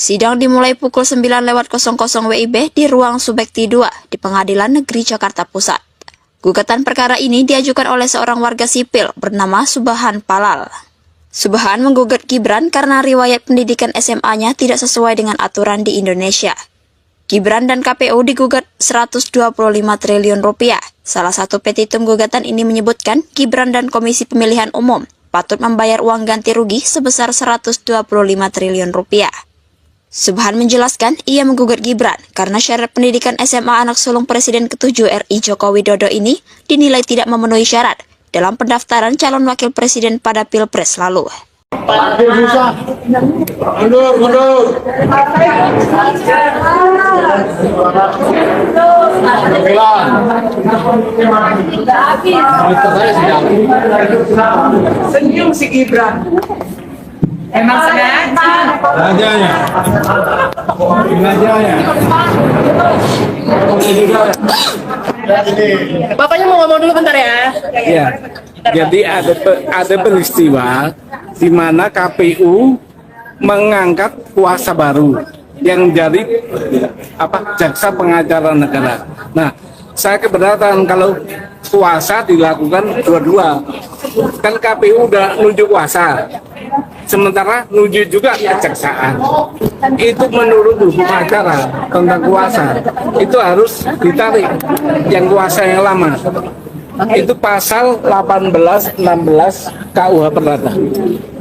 Sidang dimulai pukul 9.00 WIB di ruang Subekti 2 di Pengadilan Negeri Jakarta Pusat. Gugatan perkara ini diajukan oleh seorang warga sipil bernama Subhan Palal. Subhan menggugat Gibran karena riwayat pendidikan SMA-nya tidak sesuai dengan aturan di Indonesia. Gibran dan KPU digugat 125 triliun rupiah. Salah satu petitum gugatan ini menyebutkan Gibran dan Komisi Pemilihan Umum patut membayar uang ganti rugi sebesar 125 triliun rupiah. Subhan menjelaskan ia menggugat Gibran karena syarat pendidikan SMA anak sulung Presiden ke-7 RI Joko Widodo ini dinilai tidak memenuhi syarat dalam pendaftaran calon wakil presiden pada Pilpres lalu. Mundur. Senyum si Gibran. Emang sengaja. Bapaknya mau ngomong dulu bentar ya. Ya. Jadi ada peristiwa di mana KPU mengangkat kuasa baru yang dari jaksa pengacara negara. Nah, saya keberatan kalau kuasa dilakukan dua-dua. Kan KPU udah nunjuk kuasa, sementara nunjuk juga kejaksaan. Itu menurut hukum acara tentang kuasa itu harus ditarik yang kuasa yang lama. Itu pasal 18, 16 KUH Perdata.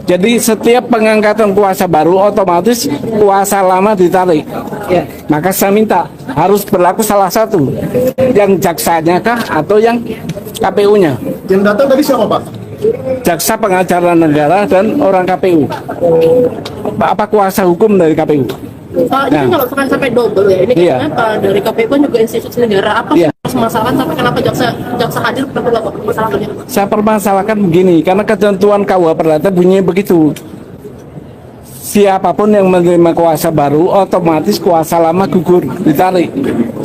Jadi setiap pengangkatan kuasa baru otomatis kuasa lama ditarik. Maka saya minta harus berlaku salah satu, yang jaksanya kah atau yang KPU-nya. Yang datang tadi siapa, Pak? Jaksa pengacara negara dan orang KPU. Apa kuasa hukum dari KPU? Pak, ini kalau misalkan sampai double ya, ini kenapa dari KPU kan juga institusi negara, apa permasalahan sampai kenapa jaksa hadir permasalahannya? Saya permasalahkan begini, karena ketentuan KUH Perdata bunyinya begitu. Siapapun yang menerima kuasa baru, otomatis kuasa lama gugur, ditarik,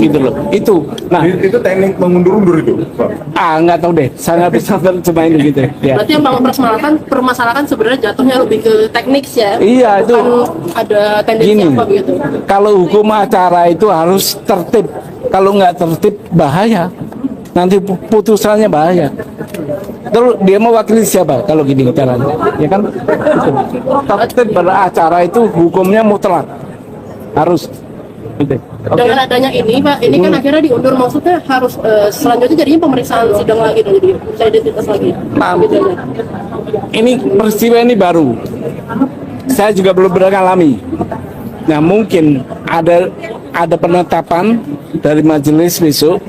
gitu loh. Itu. Nah, itu teknik mengundur-undur itu, Pak? Nggak tahu deh, saya nggak bisa terjemahin gitu. Ya. Berarti yang permasalahan sebenarnya jatuhnya lebih ke teknik ya? Iya, itu. Ada tendensi Gini, apa begitu? kalau hukum acara itu harus tertib. Kalau nggak tertib, bahaya. Nanti putusannya bahaya. Terus dia mewakili siapa kalau gini caranya? Ya kan? Tertib beracara itu hukumnya mutlak. Harus. Gitu. Dengan adanya ini, Pak, ini kan akhirnya diundur, maksudnya harus selanjutnya jadinya pemeriksaan sidang lagi, jadi saya identitas lagi. Nah, gitu ya. ini peristiwa ini baru. Saya juga belum pernah alami. Nah, mungkin ada penetapan dari majelis besok,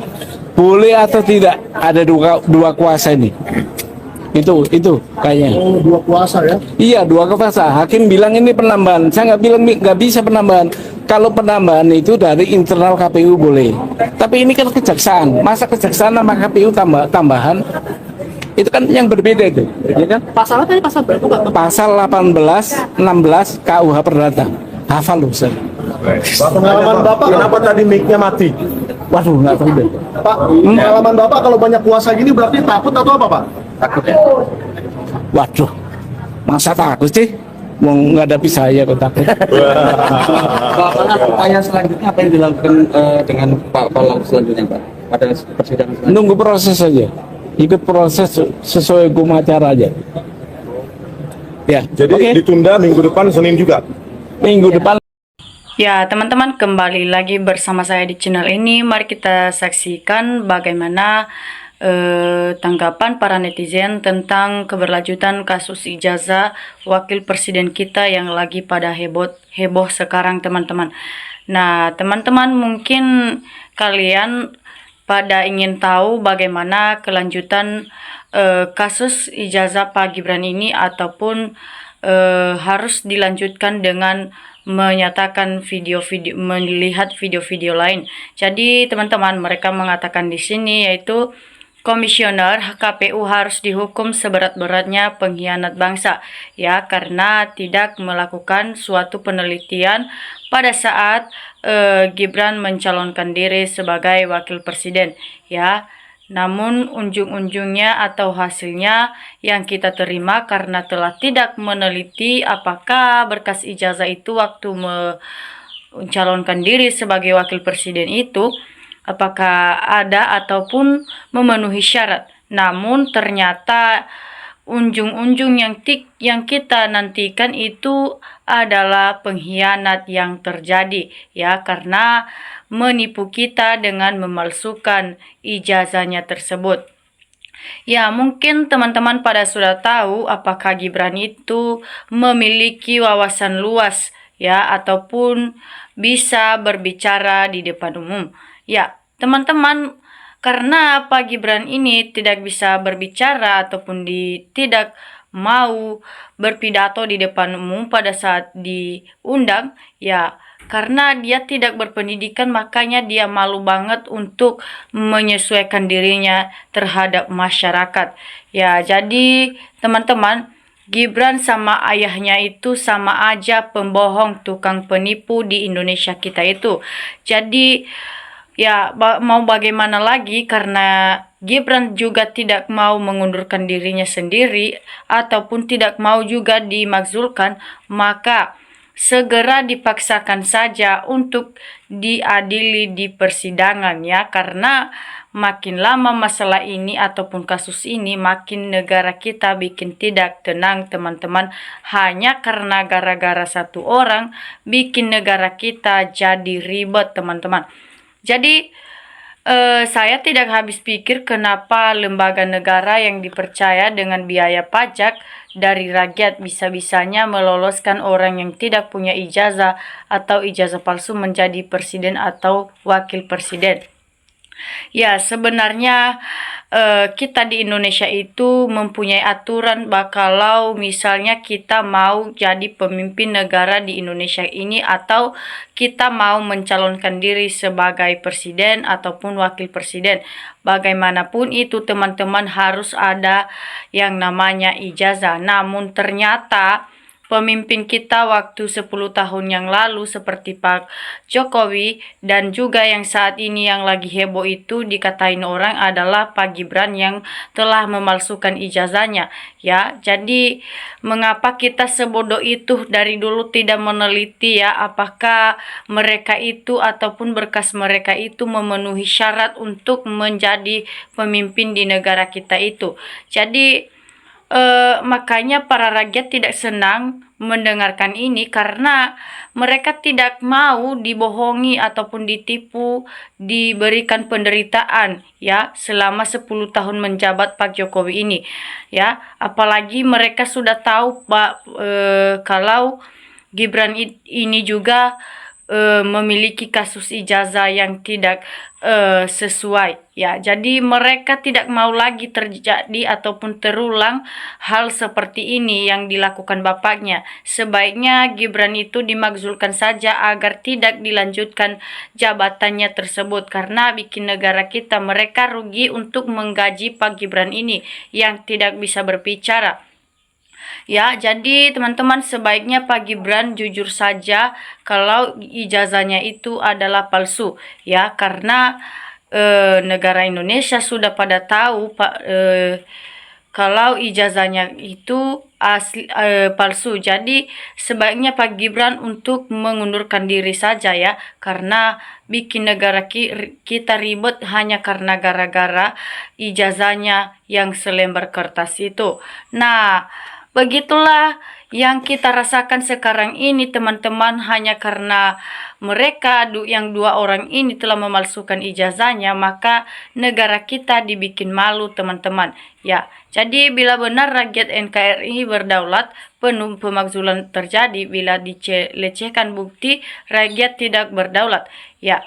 boleh atau tidak ada dua kuasa ini. Itu kayaknya. Oh, dua kuasa ya? Iya, dua kuasa. Hakim bilang ini penambahan. Saya nggak bilang nggak bisa penambahan. Kalau penambahan itu dari internal KPU boleh. Tapi ini kan kejaksaan. Masa kejaksaan sama KPU tambahan? Itu kan yang berbeda itu. Ya kan? Pasalnya tadi pasal berapa, Pak? Pasal 18, 16 KUH Perdata. Hafal loh, Ustaz. Pengalaman Bapak kenapa tadi mic-nya mati? Waduh, nggak tahu deh. Pak, pengalaman Bapak kalau banyak kuasa gini berarti takut atau apa, Pak? Takut ya? Waduh, masa takut sih? Mau menghadapi saya kok takut. Upaya selanjutnya apa yang dilakukan dengan Pak Palal selanjutnya, Pak? Pada persidangan selanjutnya? Nunggu proses saja. Ikut proses sesuai hukum acara aja. Ya, Jadi ditunda minggu depan Senin juga? Minggu depan. Ya, teman-teman, kembali lagi bersama saya di channel ini. Mari kita saksikan bagaimana tanggapan para netizen tentang keberlanjutan kasus ijazah wakil presiden kita yang lagi pada heboh sekarang, teman-teman. Nah, teman-teman, mungkin kalian pada ingin tahu bagaimana kelanjutan kasus ijazah Pak Gibran ini, ataupun harus dilanjutkan dengan menyatakan melihat video-video lain. Jadi teman-teman, mereka mengatakan di sini yaitu Komisioner KPU harus dihukum seberat-beratnya pengkhianat bangsa, ya, karena tidak melakukan suatu penelitian pada saat Gibran mencalonkan diri sebagai wakil presiden, ya. Namun ujung-ujungnya atau hasilnya yang kita terima karena telah tidak meneliti apakah berkas ijazah itu waktu mencalonkan diri sebagai wakil presiden itu apakah ada ataupun memenuhi syarat. Namun ternyata ujung-ujung yang kita nantikan itu adalah pengkhianat yang terjadi ya, karena menipu kita dengan memalsukan ijazahnya tersebut. Ya, mungkin teman-teman pada sudah tahu apakah Gibran itu memiliki wawasan luas ya, ataupun bisa berbicara di depan umum. Ya, teman-teman, karena Pak Gibran ini tidak bisa berbicara ataupun tidak mau berpidato di depan umum pada saat diundang, ya karena dia tidak berpendidikan makanya dia malu banget untuk menyesuaikan dirinya terhadap masyarakat. Ya, jadi teman-teman, Gibran sama ayahnya itu sama aja pembohong, tukang penipu di Indonesia kita itu. Jadi ya mau bagaimana lagi, karena Gibran juga tidak mau mengundurkan dirinya sendiri ataupun tidak mau juga dimakzulkan, maka segera dipaksakan saja untuk diadili di persidangan ya, karena makin lama masalah ini ataupun kasus ini makin negara kita bikin tidak tenang teman-teman, hanya karena gara-gara satu orang bikin negara kita jadi ribet teman-teman. Jadi saya tidak habis pikir kenapa lembaga negara yang dipercaya dengan biaya pajak dari rakyat bisa-bisanya meloloskan orang yang tidak punya ijazah atau ijazah palsu menjadi presiden atau wakil presiden. Ya, sebenarnya kita di Indonesia itu mempunyai aturan kalau misalnya kita mau jadi pemimpin negara di Indonesia ini atau kita mau mencalonkan diri sebagai presiden ataupun wakil presiden. Bagaimanapun itu teman-teman harus ada yang namanya ijazah. Namun ternyata pemimpin kita waktu 10 tahun yang lalu seperti Pak Jokowi dan juga yang saat ini yang lagi heboh itu dikatain orang adalah Pak Gibran yang telah memalsukan ijazahnya ya. Jadi mengapa kita sebodoh itu dari dulu tidak meneliti ya apakah mereka itu ataupun berkas mereka itu memenuhi syarat untuk menjadi pemimpin di negara kita itu. Jadi makanya para rakyat tidak senang mendengarkan ini karena mereka tidak mau dibohongi ataupun ditipu, diberikan penderitaan ya selama 10 tahun menjabat Pak Jokowi ini ya. Apalagi mereka sudah tahu Pak kalau Gibran ini juga memiliki kasus ijazah yang tidak sesuai ya. Jadi mereka tidak mau lagi terjadi ataupun terulang hal seperti ini yang dilakukan bapaknya. Sebaiknya Gibran itu dimakzulkan saja agar tidak dilanjutkan jabatannya tersebut karena bikin negara kita mereka rugi untuk menggaji Pak Gibran ini yang tidak bisa berbicara. Ya, jadi teman-teman sebaiknya Pak Gibran jujur saja kalau ijazahnya itu adalah palsu ya, karena negara Indonesia sudah pada tahu Pak kalau ijazahnya itu asli palsu. Jadi sebaiknya Pak Gibran untuk mengundurkan diri saja ya, karena bikin negara kita ribet hanya karena gara-gara ijazahnya yang selembar kertas itu. Nah, begitulah yang kita rasakan sekarang ini teman-teman, hanya karena mereka yang dua orang ini telah memalsukan ijazahnya maka negara kita dibikin malu teman-teman ya. Jadi bila benar rakyat NKRI berdaulat, penuh pemakzulan terjadi. Bila dilecehkan bukti, rakyat tidak berdaulat ya.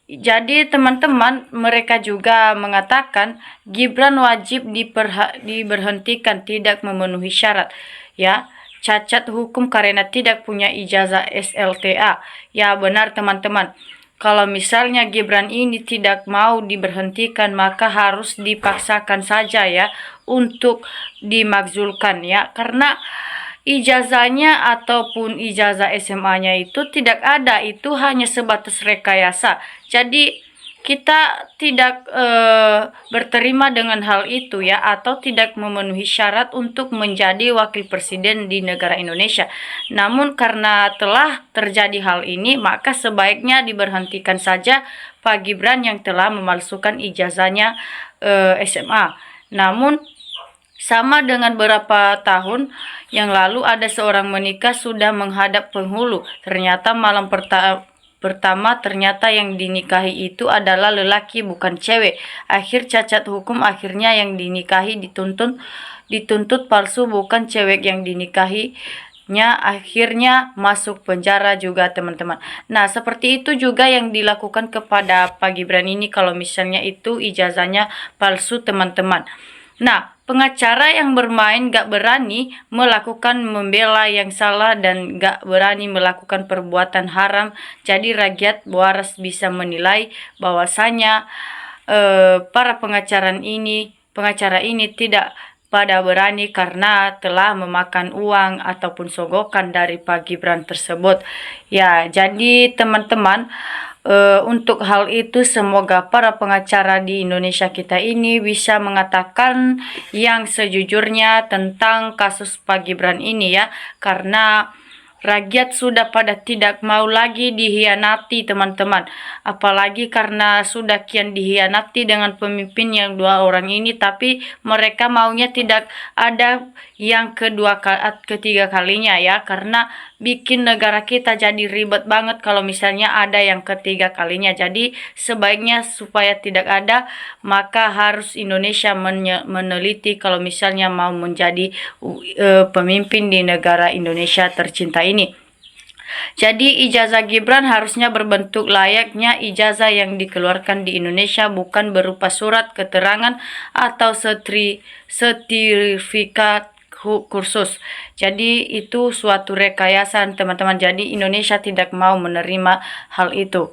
Jadi teman-teman, mereka juga mengatakan Gibran wajib diberhentikan tidak memenuhi syarat ya, cacat hukum karena tidak punya ijazah SLTA. Ya benar teman-teman, kalau misalnya Gibran ini tidak mau diberhentikan maka harus dipaksakan saja ya untuk dimakzulkan ya, karena ijazahnya ataupun ijazah SMA-nya itu tidak ada, itu hanya sebatas rekayasa. Jadi kita tidak berterima dengan hal itu ya, atau tidak memenuhi syarat untuk menjadi wakil presiden di negara Indonesia. Namun karena telah terjadi hal ini, maka sebaiknya diberhentikan saja Pak Gibran yang telah memalsukan ijazahnya SMA. Namun sama dengan beberapa tahun yang lalu ada seorang menikah sudah menghadap penghulu. Ternyata malam pertama ternyata yang dinikahi itu adalah lelaki bukan cewek. Akhir cacat hukum, akhirnya yang dinikahi dituntut palsu, bukan cewek yang dinikahinya akhirnya masuk penjara juga teman-teman. Nah seperti itu juga yang dilakukan kepada Pak Gibran ini kalau misalnya itu ijazahnya palsu teman-teman. Nah, pengacara yang bermain gak berani melakukan membela yang salah dan gak berani melakukan perbuatan haram. Jadi rakyat waras bisa menilai bahwasanya para pengacara ini tidak pada berani karena telah memakan uang ataupun sogokan dari Pak Gibran tersebut. Ya, jadi teman-teman, untuk hal itu semoga para pengacara di Indonesia kita ini bisa mengatakan yang sejujurnya tentang kasus Pak Gibran ini ya, karena rakyat sudah pada tidak mau lagi dihianati teman-teman, apalagi karena sudah kian dihianati dengan pemimpin yang dua orang ini, tapi mereka maunya tidak ada yang ketiga kalinya ya, karena bikin negara kita jadi ribet banget kalau misalnya ada yang ketiga kalinya. Jadi sebaiknya supaya tidak ada, maka harus Indonesia meneliti kalau misalnya mau menjadi pemimpin di negara Indonesia tercinta ini. Jadi ijazah Gibran harusnya berbentuk layaknya ijazah yang dikeluarkan di Indonesia, bukan berupa surat keterangan atau sertifikat kursus. Jadi itu suatu rekayasa teman-teman. Jadi Indonesia tidak mau menerima hal itu.